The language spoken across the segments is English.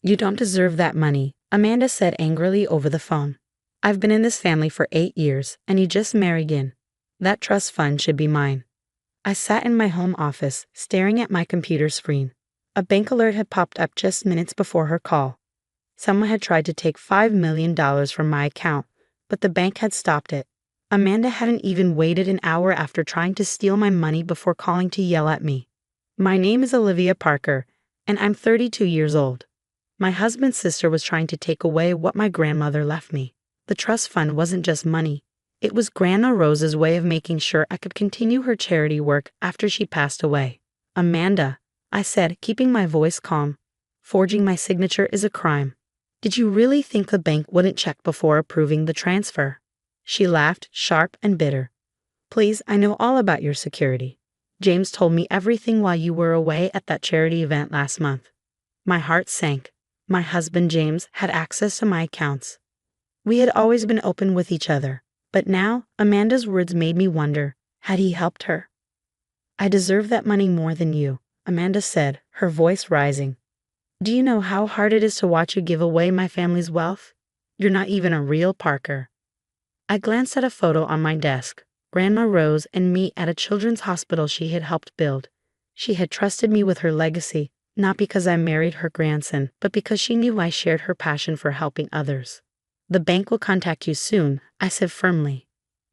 You don't deserve that money, Amanda said angrily over the phone. I've been in this family for 8 years, and you just married in. That trust fund should be mine. I sat in my home office, staring at my computer screen. A bank alert had popped up just minutes before her call. Someone had tried to take $5 million from my account, but the bank had stopped it. Amanda hadn't even waited an hour after trying to steal my money before calling to yell at me. My name is Olivia Parker, and I'm 32 years old. My husband's sister was trying to take away what my grandmother left me. The trust fund wasn't just money. It was Grandma Rose's way of making sure I could continue her charity work after she passed away. Amanda, I said, keeping my voice calm, forging my signature is a crime. Did you really think the bank wouldn't check before approving the transfer? She laughed, sharp and bitter. Please, I know all about your security. James told me everything while you were away at that charity event last month. My heart sank. My husband James had access to my accounts. We had always been open with each other, but now Amanda's words made me wonder, had he helped her? I deserve that money more than you, Amanda said, her voice rising. Do you know how hard it is to watch you give away my family's wealth? You're not even a real Parker. I glanced at a photo on my desk, Grandma Rose and me at a children's hospital she had helped build. She had trusted me with her legacy, not because I married her grandson, but because she knew I shared her passion for helping others. The bank will contact you soon, I said firmly.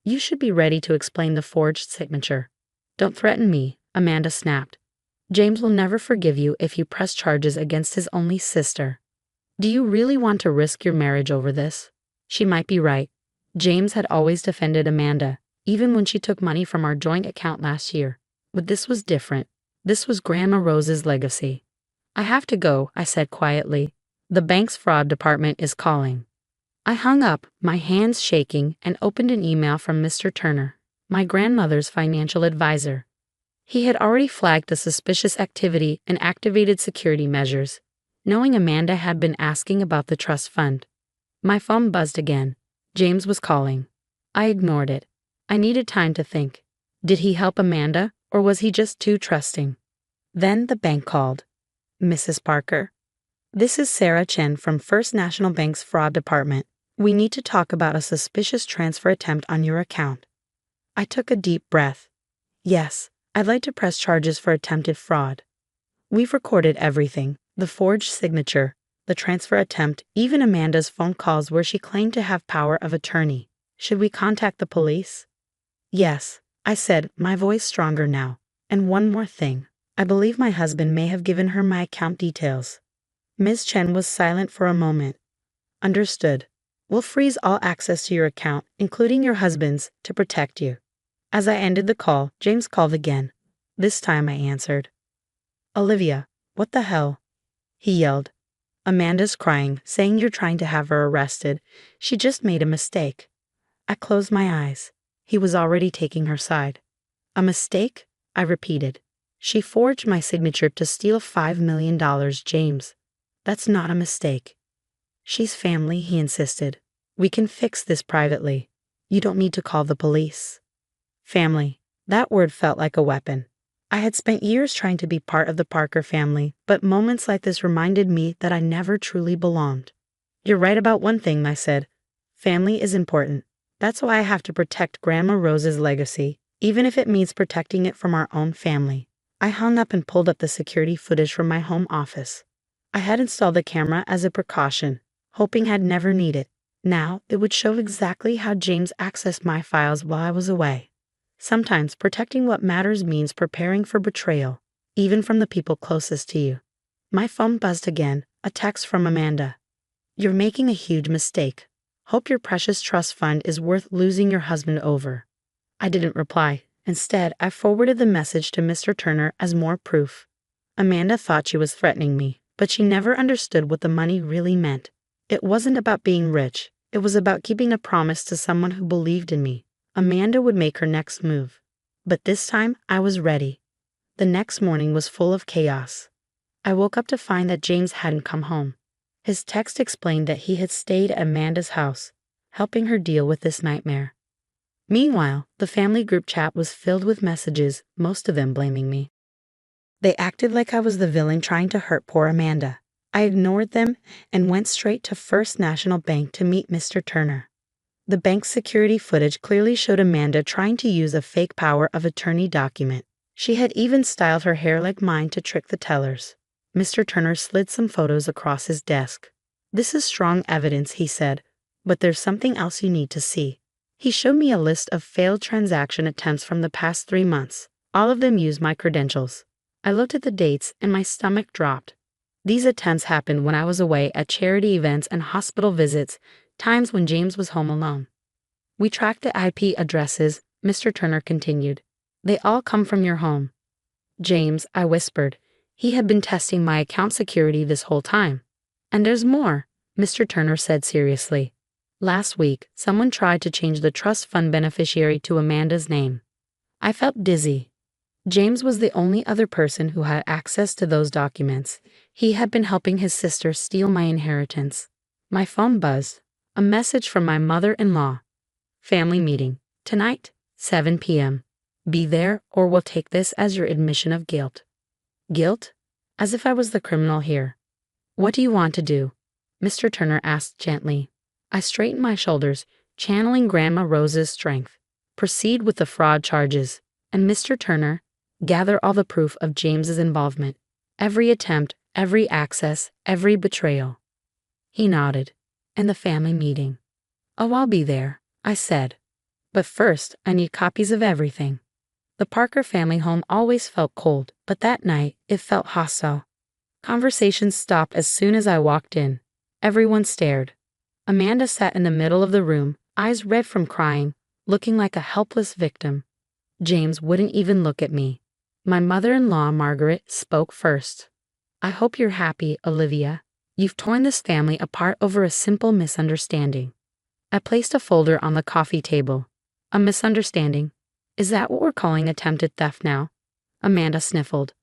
You should be ready to explain the forged signature. Don't threaten me, Amanda snapped. James will never forgive you if you press charges against his only sister. Do you really want to risk your marriage over this? She might be right. James had always defended Amanda, even when she took money from our joint account last year. But this was different. This was Grandma Rose's legacy. I have to go, I said quietly. The bank's fraud department is calling. I hung up, my hands shaking, and opened an email from Mr. Turner, my grandmother's financial advisor. He had already flagged the suspicious activity and activated security measures, knowing Amanda had been asking about the trust fund. My phone buzzed again. James was calling. I ignored it. I needed time to think. Did he help Amanda, or was he just too trusting? Then the bank called. Mrs. Parker. This is Sarah Chen from First National Bank's fraud department. We need to talk about a suspicious transfer attempt on your account. I took a deep breath. Yes, I'd like to press charges for attempted fraud. We've recorded everything, the forged signature, the transfer attempt, even Amanda's phone calls where she claimed to have power of attorney. Should we contact the police? Yes, I said, my voice stronger now. And one more thing. I believe my husband may have given her my account details. Ms. Chen was silent for a moment. Understood. We'll freeze all access to your account, including your husband's, to protect you. As I ended the call, James called again. This time I answered. Olivia, what the hell? He yelled. Amanda's crying, saying you're trying to have her arrested. She just made a mistake. I closed my eyes. He was already taking her side. A mistake? I repeated. She forged my signature to steal $5 million, James. That's not a mistake. She's family, he insisted. We can fix this privately. You don't need to call the police. Family. That word felt like a weapon. I had spent years trying to be part of the Parker family, but moments like this reminded me that I never truly belonged. You're right about one thing, I said. Family is important. That's why I have to protect Grandma Rose's legacy, even if it means protecting it from our own family. I hung up and pulled up the security footage from my home office. I had installed the camera as a precaution, hoping I'd never need it. Now, it would show exactly how James accessed my files while I was away. Sometimes protecting what matters means preparing for betrayal, even from the people closest to you. My phone buzzed again, a text from Amanda. You're making a huge mistake. Hope your precious trust fund is worth losing your husband over. I didn't reply. Instead, I forwarded the message to Mr. Turner as more proof. Amanda thought she was threatening me, but she never understood what the money really meant. It wasn't about being rich. It was about keeping a promise to someone who believed in me. Amanda would make her next move. But this time, I was ready. The next morning was full of chaos. I woke up to find that James hadn't come home. His text explained that he had stayed at Amanda's house, helping her deal with this nightmare. Meanwhile, the family group chat was filled with messages, most of them blaming me. They acted like I was the villain trying to hurt poor Amanda. I ignored them and went straight to First National Bank to meet Mr. Turner. The bank's security footage clearly showed Amanda trying to use a fake power of attorney document. She had even styled her hair like mine to trick the tellers. Mr. Turner slid some photos across his desk. "This is strong evidence," he said, "but there's something else you need to see." He showed me a list of failed transaction attempts from the past 3 months. All of them used my credentials. I looked at the dates and my stomach dropped. These attempts happened when I was away at charity events and hospital visits, times when James was home alone. "We tracked the IP addresses," Mr. Turner continued. "They all come from your home." "James," I whispered. "He had been testing my account security this whole time." "And there's more," Mr. Turner said seriously. "Last week, someone tried to change the trust fund beneficiary to Amanda's name." I felt dizzy. James was the only other person who had access to those documents. He had been helping his sister steal my inheritance. My phone buzzed. A message from my mother-in-law. "Family meeting. Tonight, 7 p.m. Be there or we'll take this as your admission of guilt." Guilt? As if I was the criminal here. "What do you want to do?" Mr. Turner asked gently. I straightened my shoulders, channeling Grandma Rose's strength. "Proceed with the fraud charges. And Mr. Turner, gather all the proof of James's involvement. Every attempt, every access, every betrayal." He nodded. "And the family meeting." "Oh, I'll be there," I said. "But first, I need copies of everything." The Parker family home always felt cold, but that night, it felt hostile. Conversations stopped as soon as I walked in. Everyone stared. Amanda sat in the middle of the room, eyes red from crying, looking like a helpless victim. James wouldn't even look at me. My mother-in-law, Margaret, spoke first. "I hope you're happy, Olivia. You've torn this family apart over a simple misunderstanding." I placed a folder on the coffee table. "A misunderstanding? Is that what we're calling attempted theft now?" Amanda sniffled.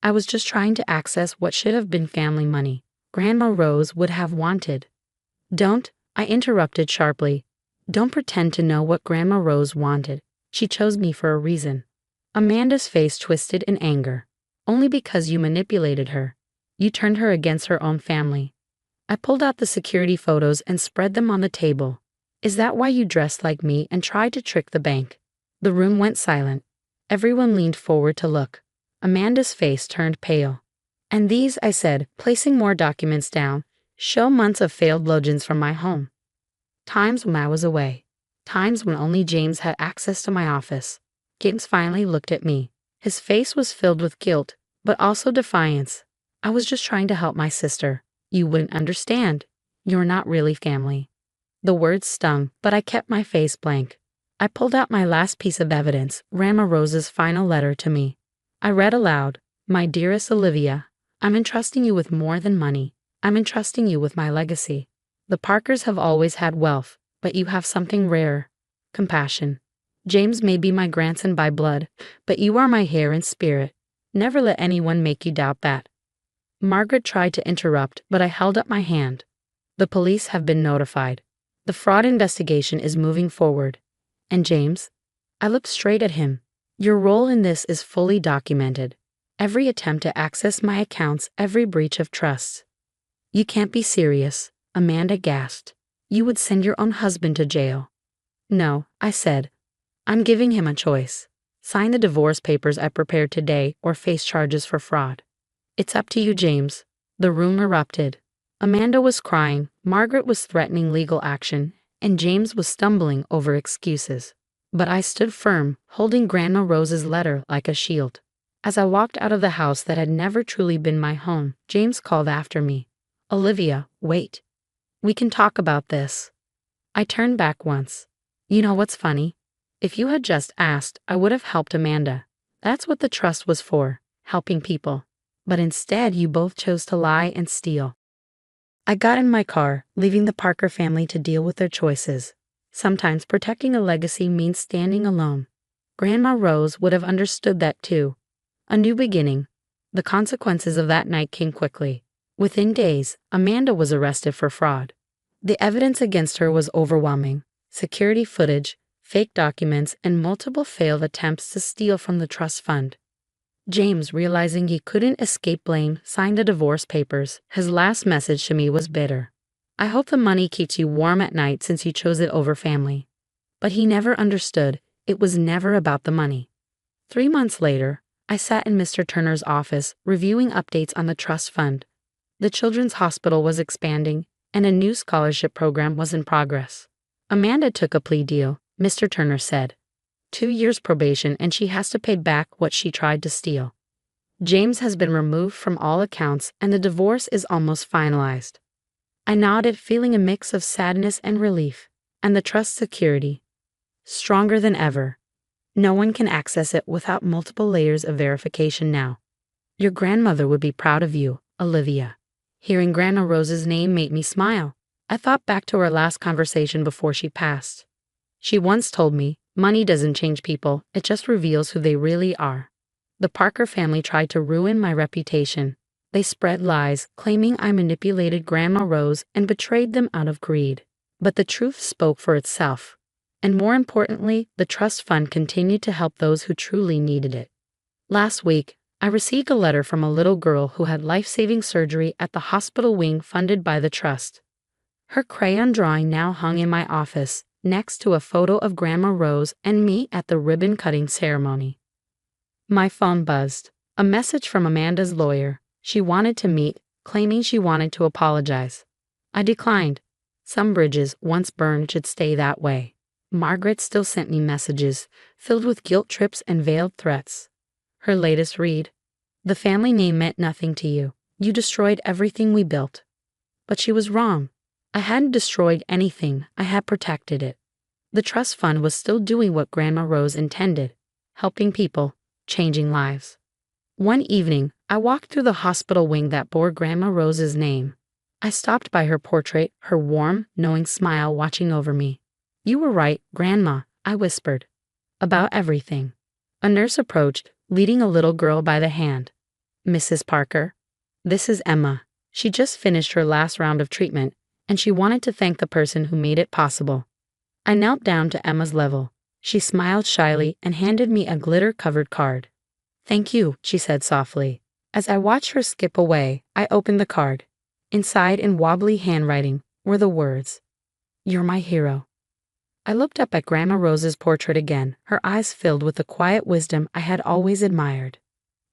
"I was just trying to access what should have been family money. Grandma Rose would have wanted." "Don't," I interrupted sharply. "Don't pretend to know what Grandma Rose wanted. She chose me for a reason." Amanda's face twisted in anger. "Only because you manipulated her. You turned her against her own family." I pulled out the security photos and spread them on the table. "Is that why you dressed like me and tried to trick the bank?" The room went silent. Everyone leaned forward to look. Amanda's face turned pale. "And these," I said, placing more documents down, "show months of failed logins from my home. Times when I was away. Times when only James had access to my office." James finally looked at me. His face was filled with guilt, but also defiance. "I was just trying to help my sister. You wouldn't understand. You're not really family." The words stung, but I kept my face blank. I pulled out my last piece of evidence, Grandma Rose's final letter to me. I read aloud, "My dearest Olivia, I'm entrusting you with more than money. I'm entrusting you with my legacy. The Parkers have always had wealth, but you have something rare: compassion. James may be my grandson by blood, but you are my heir in spirit. Never let anyone make you doubt that." Margaret tried to interrupt, but I held up my hand. "The police have been notified. The fraud investigation is moving forward. And James?" I looked straight at him. "Your role in this is fully documented. Every attempt to access my accounts, every breach of trust." "You can't be serious," Amanda gasped. "You would send your own husband to jail." "No," I said. "I'm giving him a choice. Sign the divorce papers I prepared today or face charges for fraud." "It's up to you, James." The room erupted. Amanda was crying, Margaret was threatening legal action, and James was stumbling over excuses. But I stood firm, holding Grandma Rose's letter like a shield. As I walked out of the house that had never truly been my home, James called after me. "Olivia, wait. We can talk about this." I turned back once. "You know what's funny? If you had just asked, I would have helped Amanda. That's what the trust was for, helping people. But instead, you both chose to lie and steal." I got in my car, leaving the Parker family to deal with their choices. Sometimes protecting a legacy means standing alone. Grandma Rose would have understood that too. A new beginning. The consequences of that night came quickly. Within days, Amanda was arrested for fraud. The evidence against her was overwhelming: security footage, fake documents, and multiple failed attempts to steal from the trust fund. James, realizing he couldn't escape blame, signed the divorce papers. His last message to me was bitter. I hope the money keeps you warm at night since you chose it over family. But he never understood. It was never about the money. 3 months later, I sat in Mr. Turner's office, reviewing updates on the trust fund. The children's hospital was expanding, and a new scholarship program was in progress. Amanda took a plea deal, Mr. Turner said. 2 years probation, and she has to pay back what she tried to steal. James has been removed from all accounts, and the divorce is almost finalized. I nodded, feeling a mix of sadness and relief. And the trust security? Stronger than ever. No one can access it without multiple layers of verification now. Your grandmother would be proud of you, Olivia. Hearing Grandma Rose's name made me smile. I thought back to our last conversation before she passed. She once told me, money doesn't change people, it just reveals who they really are. The Parker family tried to ruin my reputation. They spread lies, claiming I manipulated Grandma Rose and betrayed them out of greed. But the truth spoke for itself. And more importantly, the trust fund continued to help those who truly needed it. Last week, I received a letter from a little girl who had life-saving surgery at the hospital wing funded by the trust. Her crayon drawing now hung in my office, next to a photo of Grandma Rose and me at the ribbon-cutting ceremony. My phone buzzed. A message from Amanda's lawyer. She wanted to meet, claiming she wanted to apologize. I declined. Some bridges, once burned, should stay that way. Margaret still sent me messages, filled with guilt trips and veiled threats. Her latest read: the family name meant nothing to you. You destroyed everything we built. But she was wrong. I hadn't destroyed anything, I had protected it. The trust fund was still doing what Grandma Rose intended, helping people, changing lives. One evening, I walked through the hospital wing that bore Grandma Rose's name. I stopped by her portrait, her warm, knowing smile watching over me. You were right, Grandma, I whispered. About everything. A nurse approached, leading a little girl by the hand. Mrs. Parker, this is Emma. She just finished her last round of treatment, and she wanted to thank the person who made it possible. I knelt down to Emma's level. She smiled shyly and handed me a glitter-covered card. Thank you, she said softly. As I watched her skip away, I opened the card. Inside, in wobbly handwriting, were the words, "You're my hero." I looked up at Grandma Rose's portrait again, her eyes filled with the quiet wisdom I had always admired.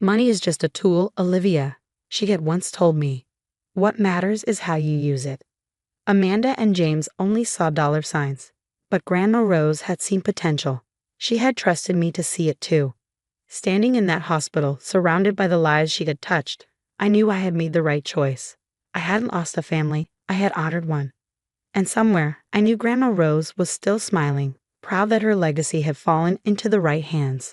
Money is just a tool, Olivia, she had once told me. What matters is how you use it. Amanda and James only saw dollar signs, but Grandma Rose had seen potential. She had trusted me to see it too. Standing in that hospital, surrounded by the lives she had touched, I knew I had made the right choice. I hadn't lost a family, I had honored one. And somewhere, I knew Grandma Rose was still smiling, proud that her legacy had fallen into the right hands.